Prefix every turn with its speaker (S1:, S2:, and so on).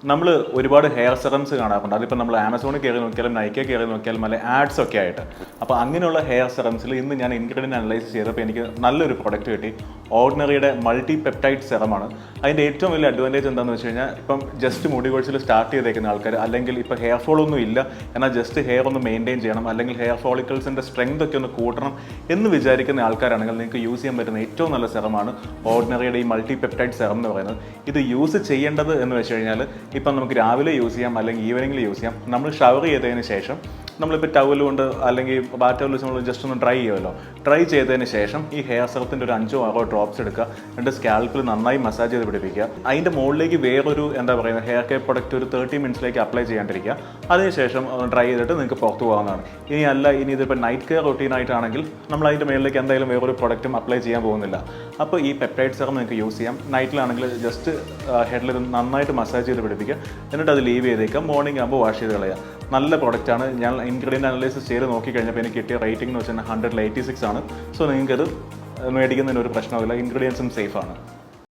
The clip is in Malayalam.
S1: നമ്മൾ ഒരുപാട് ഹെയർ സെറംസ് കാണാറുണ്ട്. അതിപ്പോൾ നമ്മൾ ആമസോണിൽ കയറി നോക്കിയാലും നൈക്കെ കയറി നോക്കിയാലും നല്ല ആഡ്സ് ഒക്കെ ആയിട്ട്. അപ്പോൾ അങ്ങനെയുള്ള ഹെയർ സെറംസിൽ ഇന്ന് ഞാൻ ഇൻഗ്രീഡിയൻറ്റ് അനലൈസ് ചെയ്തപ്പോൾ എനിക്ക് നല്ലൊരു പ്രൊഡക്റ്റ് കിട്ടി. ഓർഡിനറിയുടെ മൾട്ടി പെപ്റ്റൈഡ് സെറമാണ്. അതിൻ്റെ ഏറ്റവും വലിയ അഡ്വാൻറ്റേജ് എന്താണെന്ന് വെച്ച് കഴിഞ്ഞാൽ, ഇപ്പം ജസ്റ്റ് മുടി കൊഴിച്ചിൽ സ്റ്റാർട്ട് ചെയ്തേക്കുന്ന ആൾക്കാർ, അല്ലെങ്കിൽ ഇപ്പോൾ ഹെയർ ഫോൾ ഒന്നും ഇല്ല എന്നാൽ ജസ്റ്റ് ഹെയർ ഒന്ന് മെയിൻറ്റെയിൻ ചെയ്യണം, അല്ലെങ്കിൽ ഹെയർ ഫോളിക്കിൾസിൻ്റെ സ്ട്രെങ്ത് ഒക്കെ ഒന്ന് കൂട്ടണം എന്ന് വിചാരിക്കുന്ന ആൾക്കാരാണെങ്കിൽ നിങ്ങൾക്ക് യൂസ് ചെയ്യാൻ പറ്റുന്ന ഏറ്റവും നല്ല സെറമാണ് ഓർഡിനറിയുടെ ഈ മൾട്ടി പെപ്റ്റൈഡ് സെറം എന്ന് പറയുന്നത്. ഇത് യൂസ് ചെയ്യേണ്ടത് എന്ന് വെച്ച് കഴിഞ്ഞാൽ, ഇപ്പം നമുക്ക് രാവിലെ യൂസ് ചെയ്യാം അല്ലെങ്കിൽ ഈവനിങ്ങിൽ യൂസ് ചെയ്യാം. നമ്മൾ ഷവർ ചെയ്തതിന് ശേഷം നമ്മളിപ്പോൾ ടവൽ കൊണ്ട് അല്ലെങ്കിൽ ബാത്ത് ടവൽ വെച്ച് നമ്മൾ ജസ്റ്റ് ഒന്ന് ഡ്രൈ ചെയ്യുമല്ലോ. ഡ്രൈ ചെയ്തതിന് ശേഷം ഈ ഹെയർ സെറത്തിൻ്റെ ഒരു 5-6 ഡ്രോപ്സ് എടുക്കുക. എന്നിട്ട് സ്കാൽപ്പിൽ നന്നായി മസാജ് ചെയ്ത് പിടിപ്പിക്കുക. അതിൻ്റെ മുകളിലേക്ക് വേറൊരു ഹെയർ കെയർ പ്രൊഡക്റ്റ് ഒരു 30 മിനിറ്റ്സിലേക്ക് അപ്ലൈ ചെയ്യാണ്ടിരിക്കുക. അതിനുശേഷം ഡ്രൈ ചെയ്തിട്ട് നിങ്ങൾക്ക് പുറത്ത് പോകാവുന്നതാണ്. ഇനി ഇതിപ്പോൾ നൈറ്റ് കെയർ റൊട്ടീനായിട്ടാണെങ്കിൽ നമ്മൾ അതിൻ്റെ മുകളിലേക്ക് എന്തായാലും വേറൊരു പ്രൊഡക്റ്റും അപ്ലൈ ചെയ്യാൻ പോകുന്നില്ല. അപ്പോൾ ഈ പെപ്റ്റൈഡ് സെറം നിങ്ങൾക്ക് യൂസ് ചെയ്യാം. നൈറ്റിലാണെങ്കിൽ ജസ്റ്റ് ഹെഡിൽ നന്നായിട്ട് മസാജ് ചെയ്ത് പിടിപ്പിക്കുക. എന്നിട്ട് അത് ലീവ് ചെയ്തേക്കാം. മോർണിംഗ് ആകുമ്പോൾ വാഷ് ചെയ്ത് കളയുക. നല്ല പ്രൊഡക്റ്റാണ്. ഞാൻ ഇൻഗ്രീഡിയൻറ്റ് അനലൈസിസ് ചെയ്ത് നോക്കിക്കഴിഞ്ഞപ്പോൾ എനിക്ക് കിട്ടിയ റേറ്റിംഗ് എന്ന് വെച്ചാൽ 100-86 ആണ്. സോ നിങ്ങൾക്കത് മേടിക്കുന്നതിന് ഒരു പ്രശ്നമില്ല. ഇൻഗ്രീഡിയൻസും സേഫാണ്.